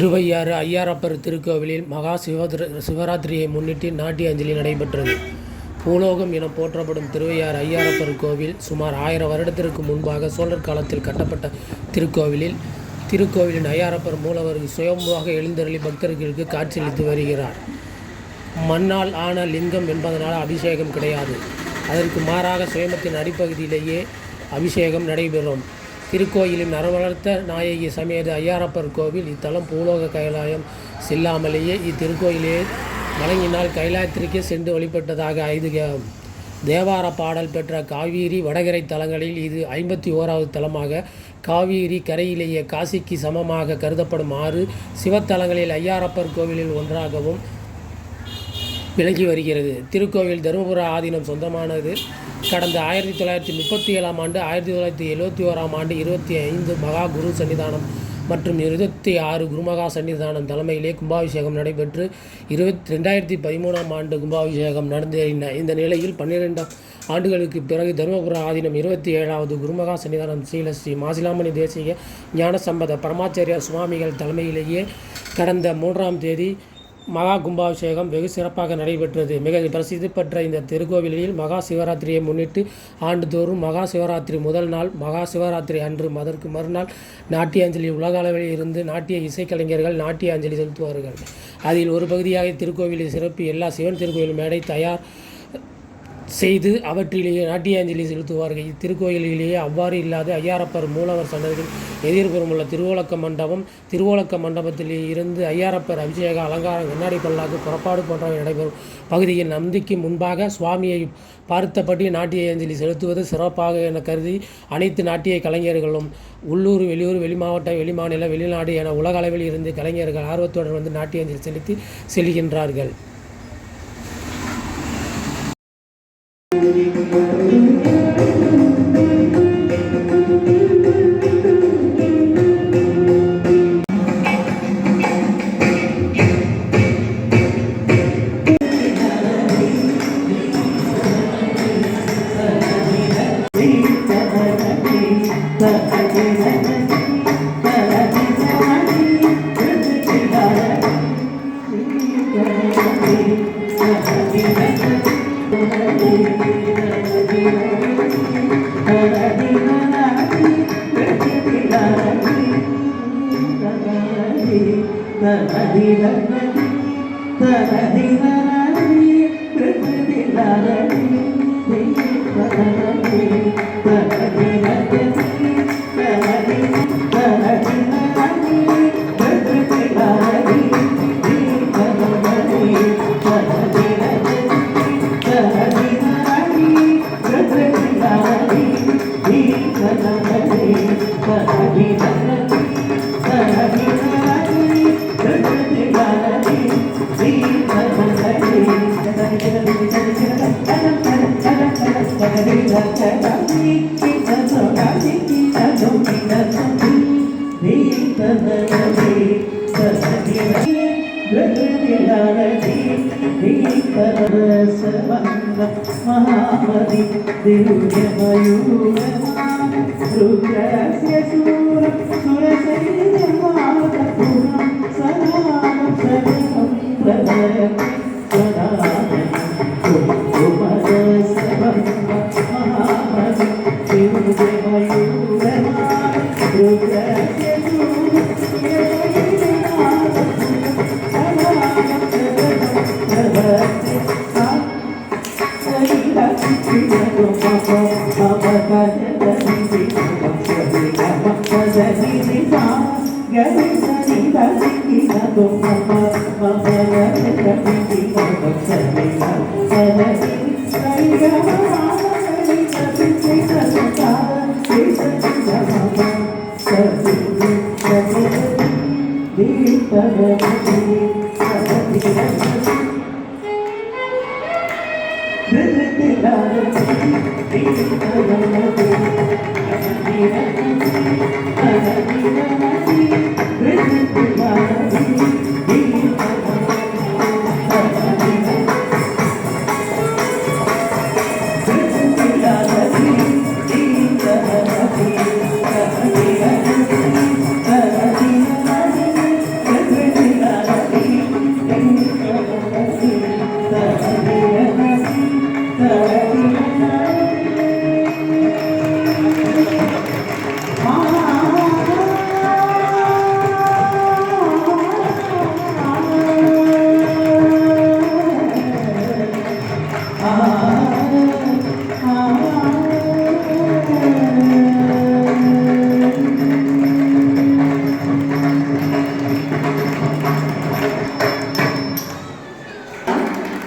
திருவையாறு ஐயாறப்பர் திருக்கோவிலில் மகா சிவராத்திரியை முன்னிட்டு நாட்டிய அஞ்சலி நடைபெற்றது. பூலோகம் என போற்றப்படும் திருவையாறு ஐயாறப்பர் கோவில் சுமார் 1000 வருடத்திற்கு முன்பாக சோழர் காலத்தில் கட்டப்பட்ட திருக்கோவிலின் ஐயாறப்பர் மூலவர் சுயம்புவாக எழுந்தருளி பக்தர்களுக்கு காட்சியளித்து வருகிறார். மண்ணால் ஆன லிங்கம் என்பதனால் அபிஷேகம் கிடையாது. அதற்கு மாறாக சுயம்பத்தின் அடிப்பகுதியிலேயே அபிஷேகம் நடைபெறும். திருக்கோயிலின் அறவளர்த்த நாயகி சமேத ஐயாறப்பர் கோவில் இத்தலம் பூலோக கைலாயம் செல்லாமலேயே இத்திருக்கோயிலே வழங்கினால் கைலாயத்திற்கே சென்று வழிபட்டதாக ஐதீகம். தேவார பாடல் பெற்ற காவேரி வடகரை தலங்களில் இது 51வது தலமாக காவேரி கரையிலேயே காசிக்கு சமமாக கருதப்படும் 6 சிவத்தலங்களில் ஐயாறப்பர் கோவிலில் ஒன்றாகவும் விளங்கி வருகிறது. திருக்கோவில் தருமபுர ஆதீனம் சொந்தமானது. கடந்த 1937ஆம் ஆண்டு 1971ஆம் ஆண்டு 25 மகா குரு சன்னிதானம் மற்றும் 26 குருமகா சன்னிதானம் தலைமையிலே கும்பாபிஷேகம் நடைபெற்று 2013ஆம் ஆண்டு கும்பாபிஷேகம் நடந்தேறின. இந்த நிலையில் 12 ஆண்டுகளுக்கு பிறகு தருமபுர ஆதீனம் 27வது குருமகா சன்னிதானம் ஸ்ரீ மாசிலாமணி தேசிய ஞானசம்பத பரமாச்சாரிய சுவாமிகள் தலைமையிலேயே கடந்த 3ஆம் தேதி மகா கும்பாபிஷேகம் வெகு சிறப்பாக நடைபெற்றது. மிக பிரசித்தி பெற்ற இந்த திருக்கோவிலில் மகா சிவராத்திரியை முன்னிட்டு ஆண்டுதோறும் மகா சிவராத்திரி முதல் நாள், மகா சிவராத்திரி அன்று அதற்கு மறுநாள் நாட்டிய அஞ்சலி உலக அளவில் இருந்து நாட்டிய இசைக்கலைஞர்கள் நாட்டிய அஞ்சலி செலுத்துவார்கள். அதில் ஒரு பகுதியாக திருக்கோவிலில் சிறப்பு எல்லா சிவன் திருக்கோவில் மேடை தயார் செய்து அவற்றிலேயே நாட்டிய அஞ்சலி செலுத்துவார்கள். இத்திருக்கோயிலிலேயே அவ்வாறு இல்லாத ஐயாறப்பர் மூலவர் சன்னதியில் எதிர்புறமுள்ள திருவோலக்க மண்டபத்தில் இருந்து ஐயாறப்பர் அபிஷேக அலங்காரம், கண்ணாடி பல்லாக்கு, புறப்பாடு போன்றவை நடைபெறும் பகுதியில் நந்திக்கு முன்பாக சுவாமியை பார்த்தபடி நாட்டிய அஞ்சலி செலுத்துவது சிறப்பாக என கருதி அனைத்து நாட்டிய கலைஞர்களும் உள்ளூர், வெளியூர், வெளிமாவட்ட, வெளிமாநில, வெளிநாடு என உலக அளவில் இருந்து கலைஞர்கள் ஆர்வத்துடன் வந்து நாட்டிய அஞ்சலி செலுத்தி செல்கின்றார்கள்.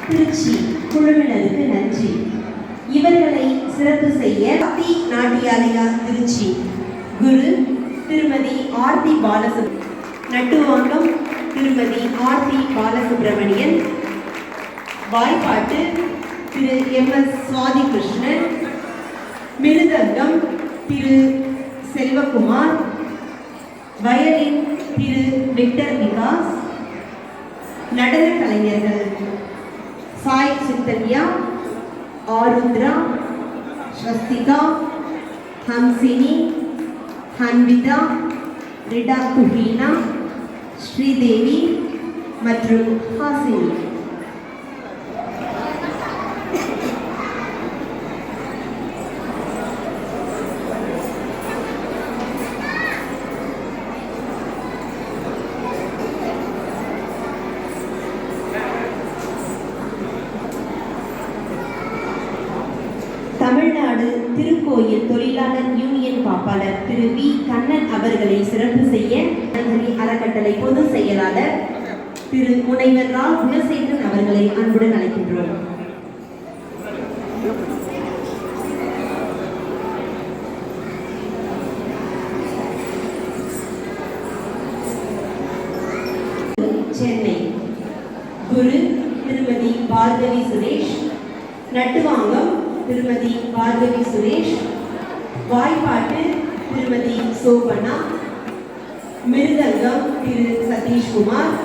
திருச்சி குழுவினருக்கு நன்றி. இவர்களை சிறப்பு செய்ய ஆர்த்தி நாட்டியாலயா திருச்சி குரு திருமதி ஆர்த்தி நட்டுவாங்கம் திருமதி ஆர்த்தி பாலசுப்ரமணியன், வாய்ப்பாட்டு திரு MS சுவாதி கிருஷ்ணன், மிருதங்கம் திரு செல்வகுமார், வயலின் திரு விக்டர் விகாஸ், நடன கலைஞர்கள் சாய் சித்தன்யா, ஆருத்ரா, ஸ்வஸ்திகா, ஹம்சினி, ஹன்விதா, ரிடா குஹீனா, ஸ்ரீதேவி மற்றும் ஹாசினி. தமிழ்நாடு திருக்கோயில் தொழிலாளர் யூனியன் காப்பாளர் திரு V கண்ணன் அவர்களை சிறப்பு செய்ய அறக்கட்டளை பொதுச் செயலாளர் திரு முனைவர் ரா குணசேகரன் அவர்களை அன்புடன் அழைக்கின்றோம். சென்னை குரு திருமதி பார்கவி சுரேஷ், நட்டுவாங்கம் திருமதி பார்கவி சுரேஷ், வாய்ப்பாட்டு திருமதி சோபனா, மிருதங்கம் திரு சதீஷ்குமார்,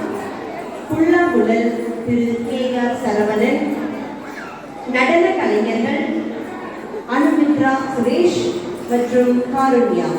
புல்லாங்குழல் திரு KR சரவணன், நடன கலைஞர்கள் அனுமித்ரா சுரேஷ் மற்றும் காருண்யா.